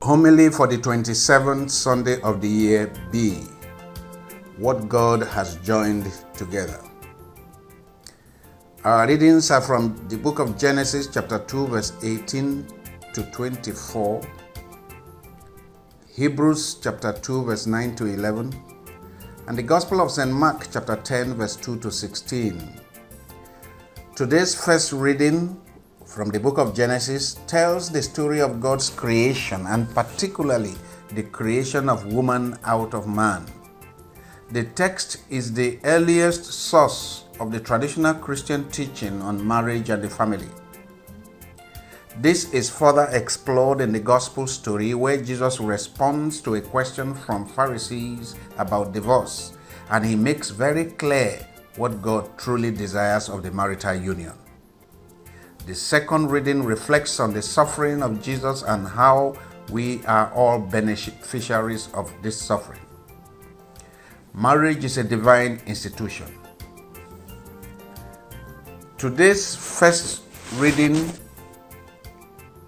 Homily for the 27th Sunday of the year B. What God has joined together. Our readings are from the book of Genesis chapter 2 verse 18 to 24, Hebrews chapter 2 verse 9 to 11, and the Gospel of St. Mark chapter 10 verse 2 to 16. Today's first reading from the book of Genesis tells the story of God's creation, and particularly the creation of woman out of man. The text is the earliest source of the traditional Christian teaching on marriage and the family. This is further explored in the gospel story where Jesus responds to a question from Pharisees about divorce, and he makes very clear what God truly desires of the marital union. The second reading reflects on the suffering of Jesus and how we are all beneficiaries of this suffering. Marriage is a divine institution. Today's first reading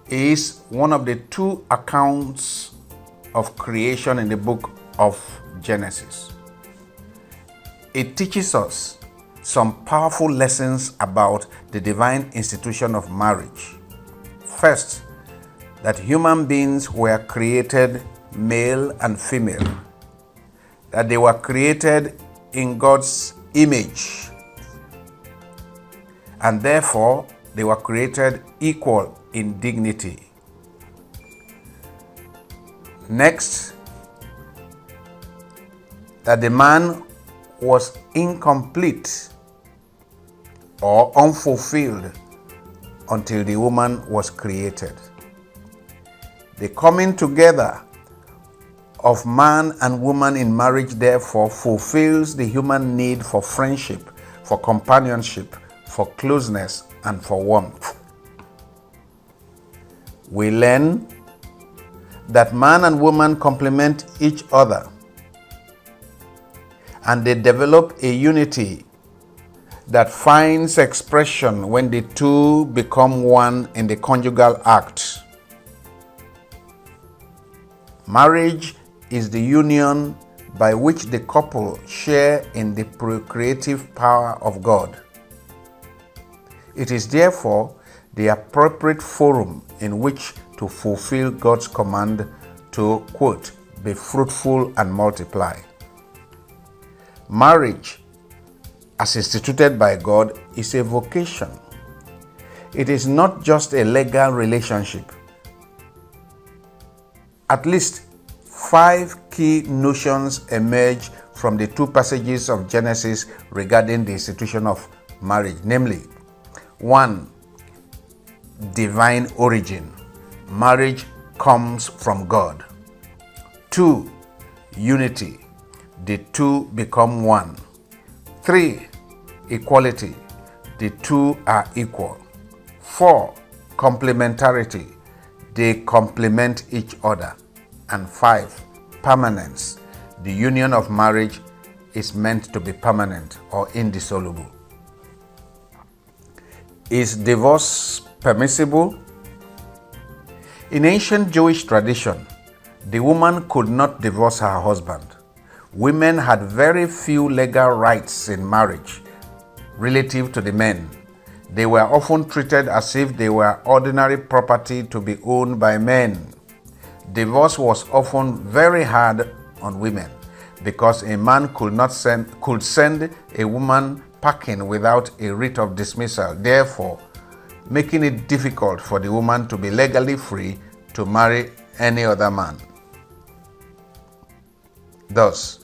is one of the two accounts of creation in the book of Genesis. It teaches us some powerful lessons about the divine institution of marriage. First, that human beings were created male and female, that they were created in God's image, and therefore they were created equal in dignity. Next, that the man was incomplete or unfulfilled until the woman was created. The coming together of man and woman in marriage, therefore, fulfills the human need for friendship, for companionship, for closeness, and for warmth. We learn that man and woman complement each other, and they develop a unity that finds expression when the two become one in the conjugal act. Marriage is the union by which the couple share in the procreative power of God. It is therefore the appropriate forum in which to fulfill God's command to, quote, be fruitful and multiply. Marriage, as instituted by God, is a vocation. It is not just a legal relationship. At least 5 key notions emerge from the two passages of Genesis regarding the institution of marriage, namely, 1. Divine origin. Marriage comes from God. 2. Unity. The two become one. 3. Equality. The two are equal. 4. Complementarity. They complement each other. And 5. Permanence. The union of marriage is meant to be permanent or indissoluble. Is divorce permissible? In ancient Jewish tradition, the woman could not divorce her husband. Women had very few legal rights in marriage relative to the men. They were often treated as if they were ordinary property to be owned by men. Divorce was often very hard on women because a man could send a woman packing without a writ of dismissal, therefore making it difficult for the woman to be legally free to marry any other man. Thus,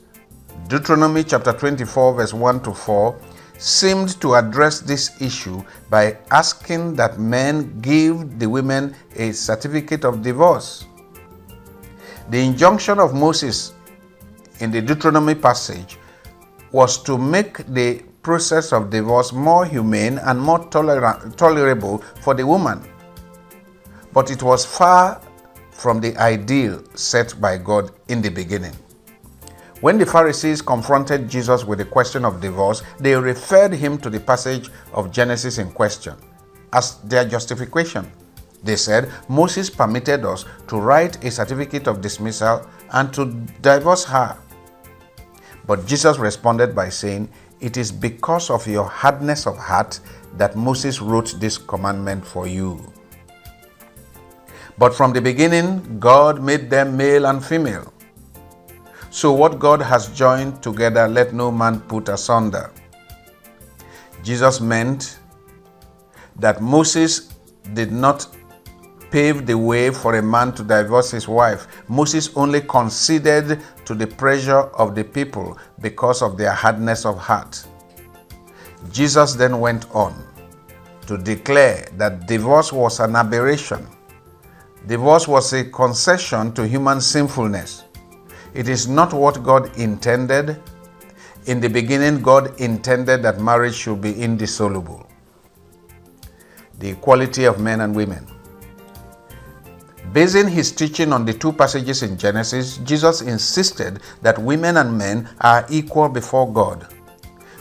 Deuteronomy chapter 24 verse 1 to 4 seemed to address this issue by asking that men give the women a certificate of divorce. The injunction of Moses in the Deuteronomy passage was to make the process of divorce more humane and more tolerable for the woman. But it was far from the ideal set by God in the beginning. When the Pharisees confronted Jesus with the question of divorce, they referred him to the passage of Genesis in question as their justification. They said, Moses permitted us to write a certificate of dismissal and to divorce her. But Jesus responded by saying, it is because of your hardness of heart that Moses wrote this commandment for you. But from the beginning, God made them male and female. So what God has joined together, let no man put asunder. Jesus meant that Moses did not pave the way for a man to divorce his wife. Moses only conceded to the pressure of the people because of their hardness of heart. Jesus then went on to declare that divorce was an aberration. Divorce was a concession to human sinfulness. It is not what God intended. In the beginning, God intended that marriage should be indissoluble. The equality of men and women. Basing his teaching on the two passages in Genesis, Jesus insisted that women and men are equal before God.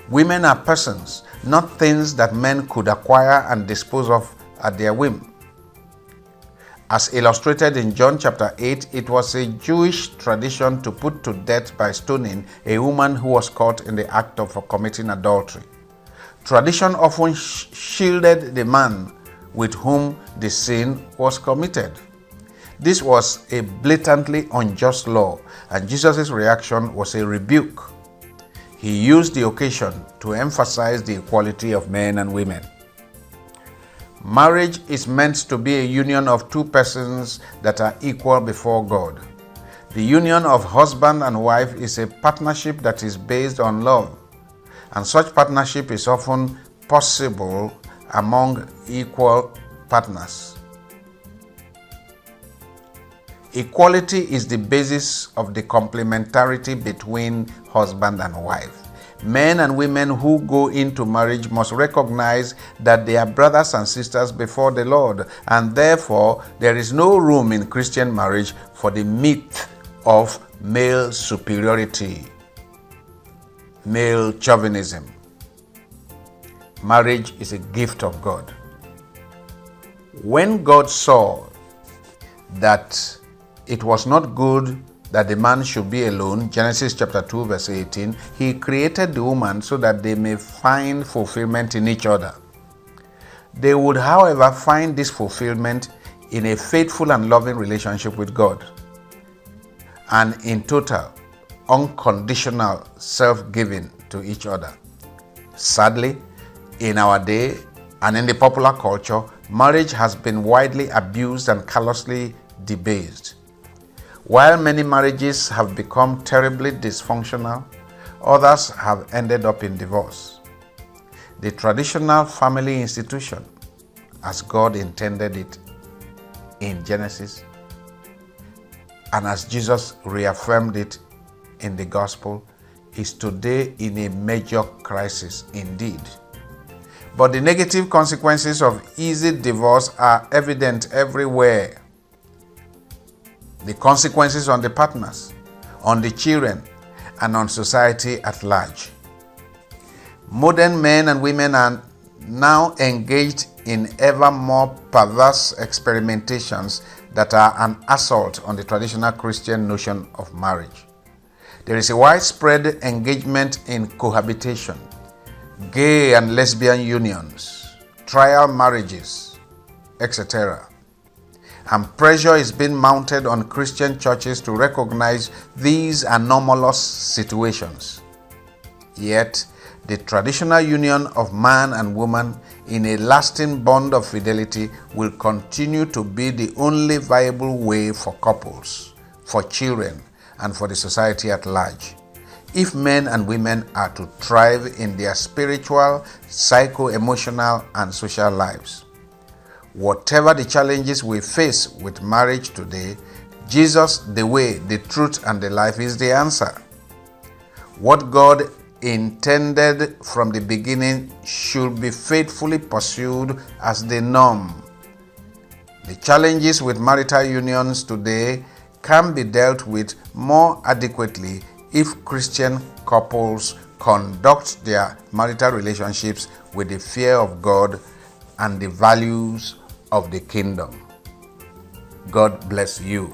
Women are persons, not things that men could acquire and dispose of at their whim. As illustrated in John chapter 8, it was a Jewish tradition to put to death by stoning a woman who was caught in the act of committing adultery. Tradition often shielded the man with whom the sin was committed. This was a blatantly unjust law, and Jesus' reaction was a rebuke. He used the occasion to emphasize the equality of men and women. Marriage is meant to be a union of two persons that are equal before God. The union of husband and wife is a partnership that is based on love, and such partnership is often possible among equal partners. Equality is the basis of the complementarity between husband and wife. Men and women who go into marriage must recognize that they are brothers and sisters before the Lord, and therefore there is no room in Christian marriage for the myth of male superiority, male chauvinism. Marriage is a gift of God. When God saw that it was not good that the man should be alone, Genesis chapter 2 verse 18, he created the woman so that they may find fulfillment in each other. They would, however, find this fulfillment in a faithful and loving relationship with God, and in total, unconditional self-giving to each other. Sadly, in our day and in the popular culture, marriage has been widely abused and callously debased. While many marriages have become terribly dysfunctional, others have ended up in divorce. The traditional family institution, as God intended it in Genesis, and as Jesus reaffirmed it in the gospel, is today in a major crisis indeed. But the negative consequences of easy divorce are evident everywhere. The consequences on the partners, on the children, and on society at large. Modern men and women are now engaged in ever more perverse experimentations that are an assault on the traditional Christian notion of marriage. There is a widespread engagement in cohabitation, gay and lesbian unions, trial marriages, etc. And pressure is being mounted on Christian churches to recognize these anomalous situations. Yet, the traditional union of man and woman in a lasting bond of fidelity will continue to be the only viable way for couples, for children, and for the society at large, if men and women are to thrive in their spiritual, psycho-emotional, and social lives. Whatever the challenges we face with marriage today, Jesus, the way, the truth, and the life, is the answer. What God intended from the beginning should be faithfully pursued as the norm. The challenges with marital unions today can be dealt with more adequately if Christian couples conduct their marital relationships with the fear of God and the values of the kingdom. God bless you.